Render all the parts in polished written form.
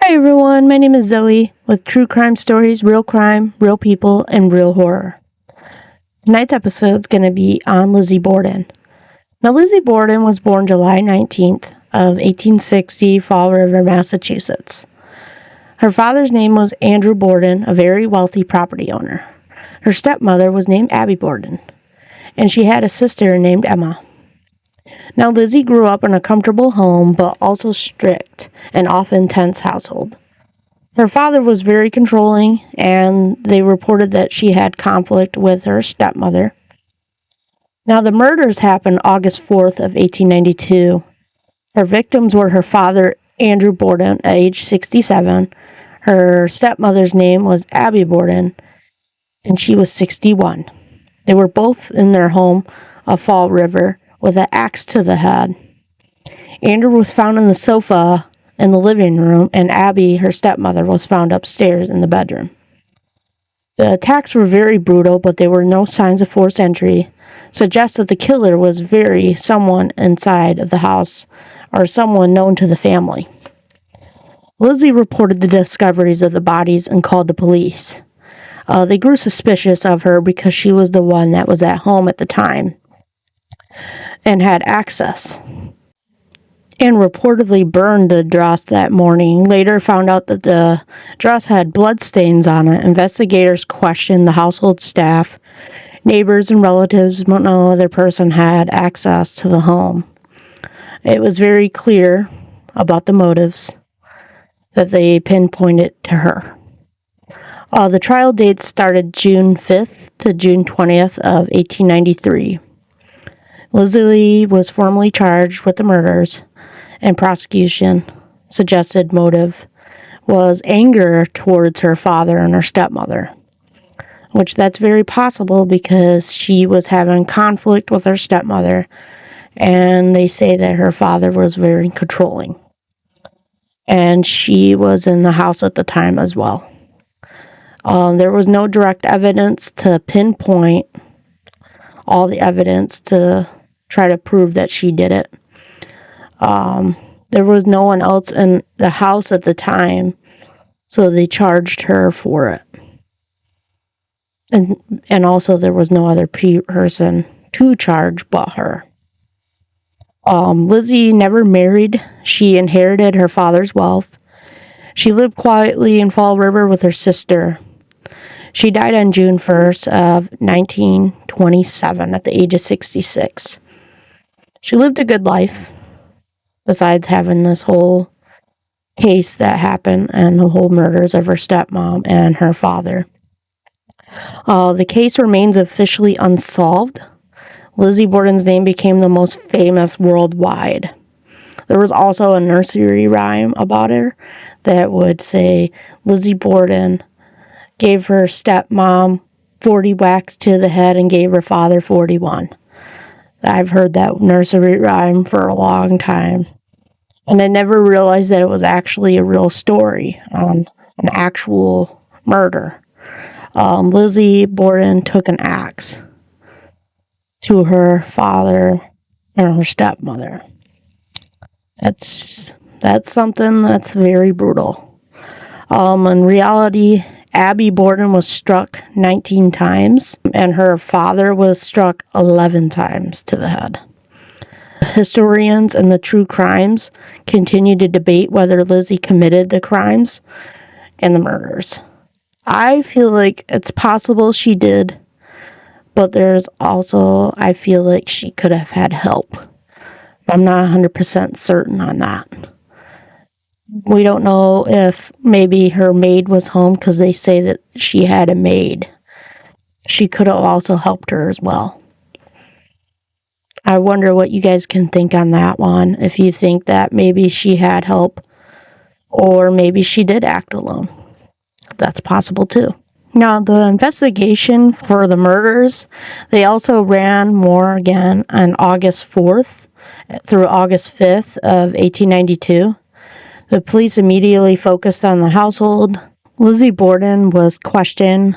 Hi everyone, my name is Zoe with True Crime Stories, Real Crime, Real People, and Real Horror. Tonight's episode is going to be on Lizzie Borden. Now, Lizzie Borden was born July 19th of 1860, Fall River, Massachusetts. Her father's name was Andrew Borden, a very wealthy property owner. Her stepmother was named Abby Borden, and she had a sister named Emma. Now, Lizzie grew up in a comfortable home, but also strict and often tense household. Her father was very controlling, and they reported that she had conflict with her stepmother. Now, the murders happened August 4th of 1892. Her victims were her father, Andrew Borden, at age 67. Her stepmother's name was Abby Borden, and she was 61. They were both in their home of Fall River with an axe to the head. Andrew was found on the sofa in the living room, and Abby, her stepmother, was found upstairs in the bedroom. The attacks were very brutal, but there were no signs of forced entry, suggests that the killer was someone inside of the house or someone known to the family. Lizzie reported the discoveries of the bodies and called the police. They grew suspicious of her because she was the one that was at home at the time and had access, and reportedly burned the dress that morning. Later found out that the dress had bloodstains on it. Investigators questioned the household staff, neighbors, and relatives, but no other person had access to the home. It was very clear about the motives that they pinpointed to her. The trial date started June 5th to June 20th of 1893. Lizzie was formally charged with the murders, and prosecution suggested motive was anger towards her father and her stepmother, which that's very possible because she was having conflict with her stepmother, and they say that her father was very controlling, and she was in the house at the time as well. There was no direct evidence to pinpoint all the evidence to try to prove that she did it. There was no one else in the house at the time, so they charged her for it. And also there was no other person to charge but her. Lizzie never married. She inherited her father's wealth. She lived quietly in Fall River with her sister. She died on June 1st of 1927 at the age of 66. She lived a good life, besides having this whole case that happened and the whole murders of her stepmom and her father. The case remains officially unsolved. Lizzie Borden's name became the most famous worldwide. There was also a nursery rhyme about her that would say, Lizzie Borden gave her stepmom 40 whacks to the head and gave her father 41. I've heard that nursery rhyme for a long time, and I never realized that it was actually a real story on an actual murder. Lizzie Borden took an axe to her father and her stepmother. That's something that's very brutal. In reality, Abby Borden was struck 19 times, and her father was struck 11 times to the head. Historians and the true crimes continue to debate whether Lizzie committed the crimes and the murders. I feel like it's possible she did, but there's also, I feel like she could have had help. I'm not 100% certain on that. We don't know if maybe her maid was home because they say that she had a maid. She could have also helped her as well. I wonder what you guys can think on that one. If you think that maybe she had help or maybe she did act alone. That's possible too. Now, the investigation for the murders, they also ran more again on August 4th through August 5th of 1892. The police immediately focused on the household. Lizzie Borden was questioned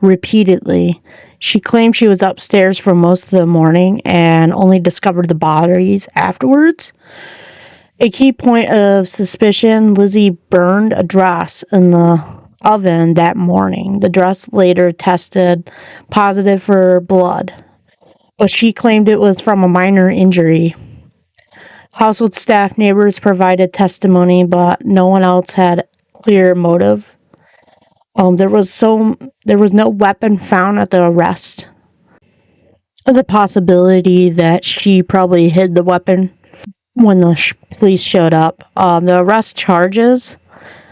repeatedly. She claimed she was upstairs for most of the morning and only discovered the bodies afterwards. A key point of suspicion, Lizzie burned a dress in the oven that morning. The dress later tested positive for blood, but she claimed it was from a minor injury. Household staff, neighbors provided testimony, but no one else had clear motive. There was no weapon found at the arrest. There's a possibility that she probably hid the weapon when the police showed up. The arrest charges,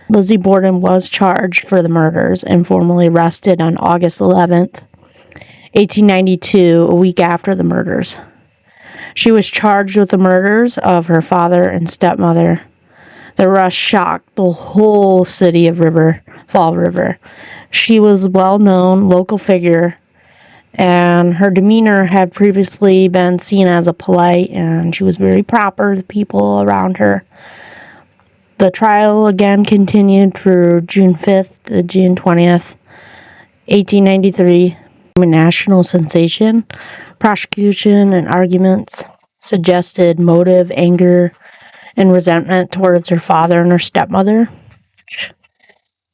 Lizzie Borden was charged for the murders and formally arrested on August 11th, 1892, a week after the murders. She was charged with the murders of her father and stepmother. The arrest shocked the whole city of Fall River. She was a well-known local figure, and her demeanor had previously been seen as a polite, and she was very proper to people around her. The trial again continued through June 5th to June 20th, 1893. A national sensation. Prosecution and arguments suggested motive, anger, and resentment towards her father and her stepmother.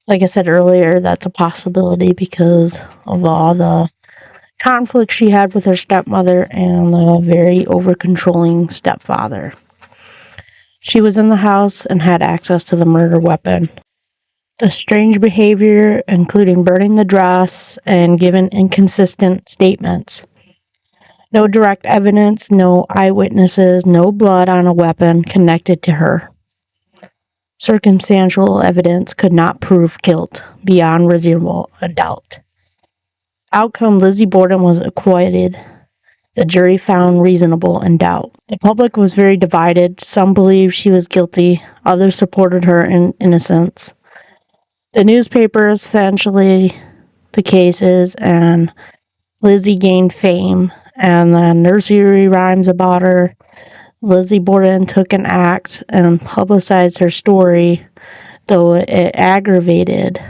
Like I said earlier, that's a possibility because of all the conflict she had with her stepmother and the very over-controlling stepfather. She was in the house and had access to the murder weapon. The strange behavior, including burning the dress and giving inconsistent statements. No direct evidence, no eyewitnesses, no blood on a weapon connected to her. Circumstantial evidence could not prove guilt beyond reasonable doubt. Outcome, Lizzie Borden was acquitted. The jury found reasonable in doubt. The public was very divided. Some believed she was guilty. Others supported her innocence. The newspaper essentially the cases, and Lizzie gained fame. And the nursery rhymes about her. Lizzie Borden took an axe and publicized her story, though it aggravated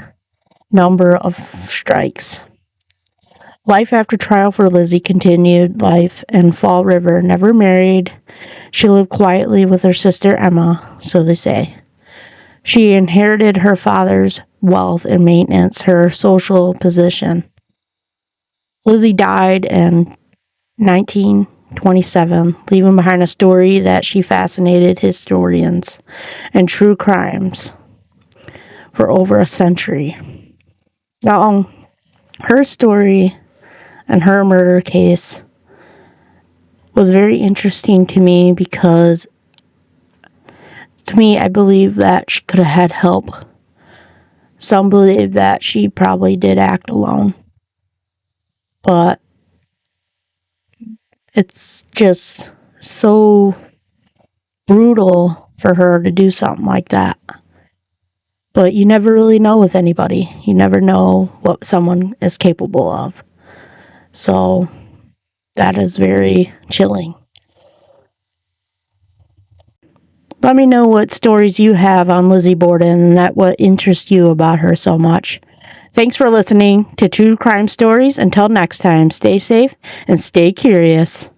number of strikes. Life after trial for Lizzie continued. Life in Fall River. Never married. She lived quietly with her sister Emma, so they say. She inherited her father's wealth and maintenance, her social position. Lizzie died in 1927, leaving behind a story that she fascinated historians and true crimes for over a century. Now, her story and her murder case was very interesting to me because, to me, I believe that she could have had help. Some believe that she probably did act alone. But it's just so brutal for her to do something like that. But you never really know with anybody. You never know what someone is capable of. So that is very chilling. Let me know what stories you have on Lizzie Borden and what interests you about her so much. Thanks for listening to True Crime Stories. Until next time, stay safe and stay curious.